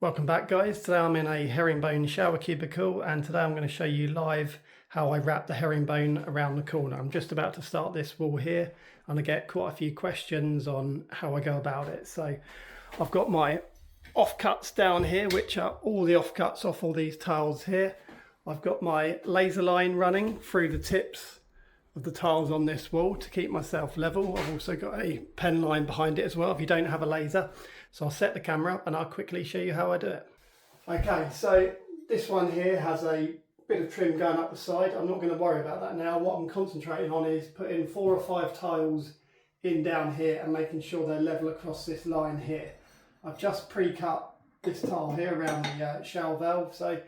Welcome back, guys. Today I'm in a herringbone shower cubicle, and today I'm going to show you live how I wrap the herringbone around the corner. I'm just about to start this wall here and I get quite a few questions on how I go about it. So I've got my offcuts down here, which are all the offcuts off all these tiles here. I've got my laser line running through the tips of the tiles on this wall to keep myself level. I've also got a pen line behind it as well if you don't have a laser. So I'll set the camera up and I'll quickly show you how I do it. Okay, so this one here has a bit of trim going up the side. I'm not going to worry about that now. What I'm concentrating on is putting 4 or 5 tiles in down here and making sure they're level across this line here. I've just pre-cut this tile here around the shower valve, so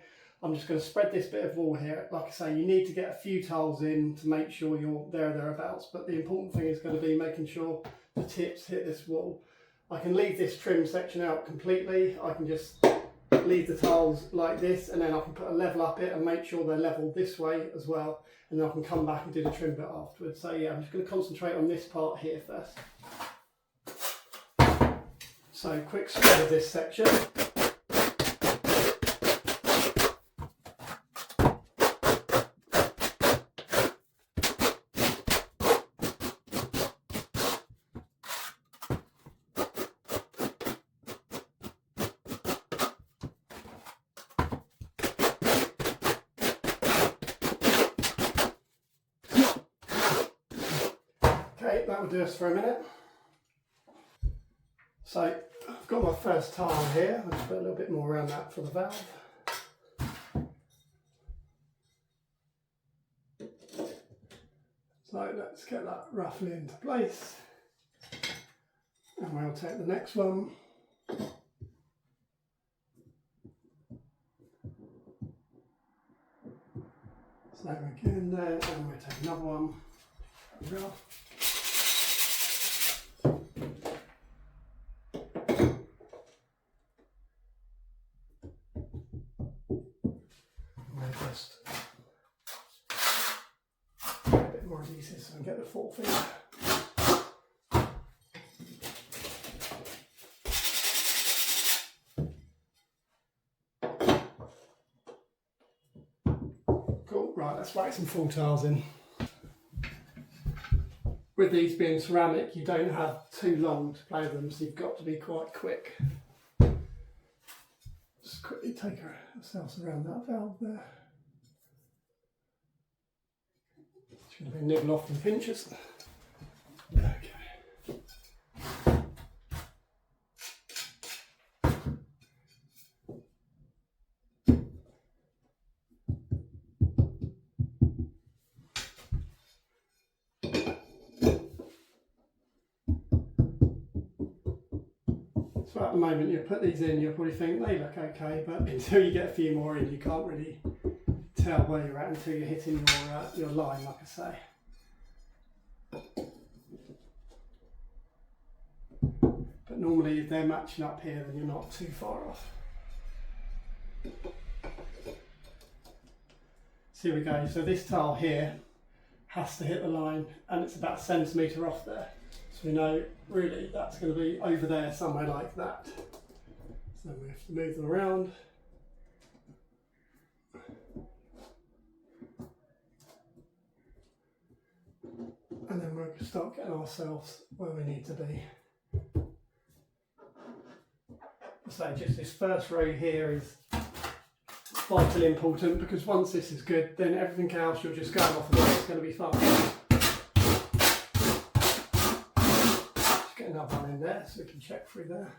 I'm just going to spread this bit of wall here. Like I say, you need to get a few tiles in to make sure you're there or thereabouts, but the important thing is going to be making sure the tips hit this wall. I can leave this trim section out completely. I can just leave the tiles like this, and then I can put a level up it and make sure they're level this way as well, and then I can come back and do the trim bit afterwards. So yeah, I'm just going to concentrate on this part here first. So quick spread of this section. Okay, that will do us for a minute. So I've got my first tile here. I'll just put a little bit more around that for the valve. So let's get that roughly into place. And we'll take the next one. Same again there, and we'll take another one. There we go. Just a bit more adhesive so I can get the full thing. Cool, right, let's whack some full tiles in. With these being ceramic, you don't have too long to play with them, so you've got to be quite quick. Just quickly take ourselves around that valve there. It's going to be nibble off and pinches. Okay. So at the moment you put these in, you'll probably think they look okay, but until you get a few more in, you can't really tell where you're at until you're hitting your line, like I say. But normally if they're matching up here, then you're not too far off. So here we go. So this tile here has to hit the line, and it's about 1 centimetre off there. So we know really that's going to be over there somewhere like that. So we have to move them around. And then we'll start getting ourselves where we need to be. So just this first row here is vitally important, because once this is good, then everything else you're just going off of it, it's going to be fine. Just get another one in there so we can check through there.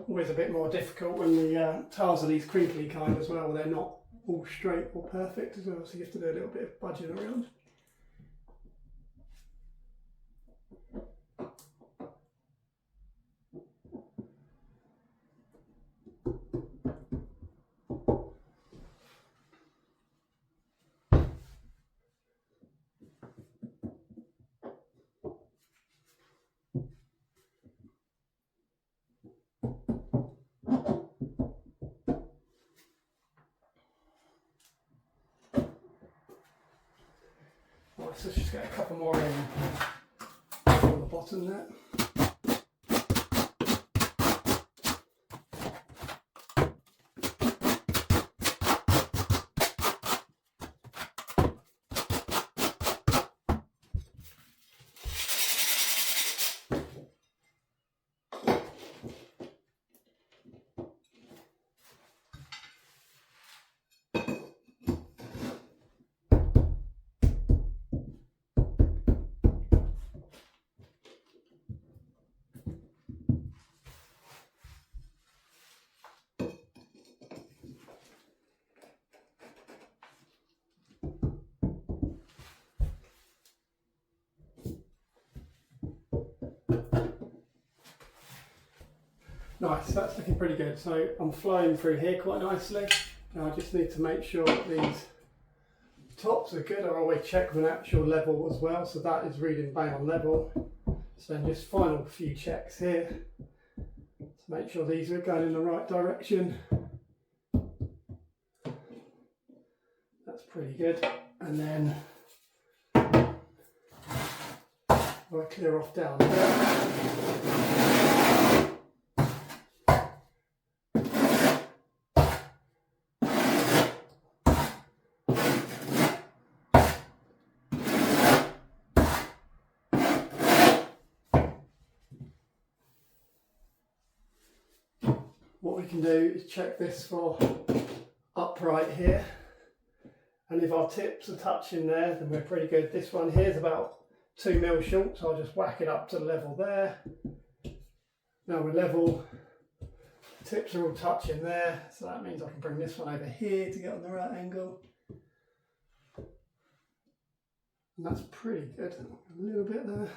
Always a bit more difficult when the tiles are these crinkly kind as well. They're not all straight or perfect as well, so you have to do a little bit of budging around. Nice, let's just get a couple more in on the bottom there. Nice, that's looking pretty good. So I'm flowing through here quite nicely. Now I just need to make sure that these tops are good. I always check with an actual level as well, so that is reading bang on level. So then just final few checks here to make sure these are going in the right direction. That's pretty good. And then I clear off down there. What we can do is check this for upright here, and if our tips are touching there, then we're pretty good. This one here is about 2 mil short, so I'll just whack it up to the level there. Now we're level, tips are all touching there, so that means I can bring this one over here to get on the right angle. And that's pretty good. A little bit there.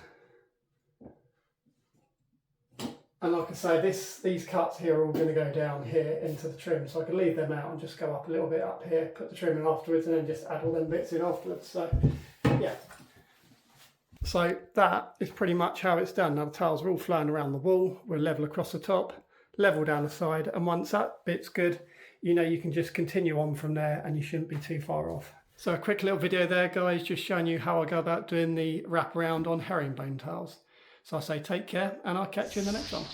And like I say, these cuts here are all going to go down here into the trim, so I can leave them out and just go up a little bit up here, put the trim in afterwards, and then just add all them bits in afterwards. So yeah. So that is pretty much how it's done. Now the tiles are all flowing around the wall, we're level across the top, level down the side, and once that bit's good, you know you can just continue on from there and you shouldn't be too far off. So a quick little video there, guys, just showing you how I go about doing the wraparound on herringbone tiles. So I say take care, and I'll catch you in the next one.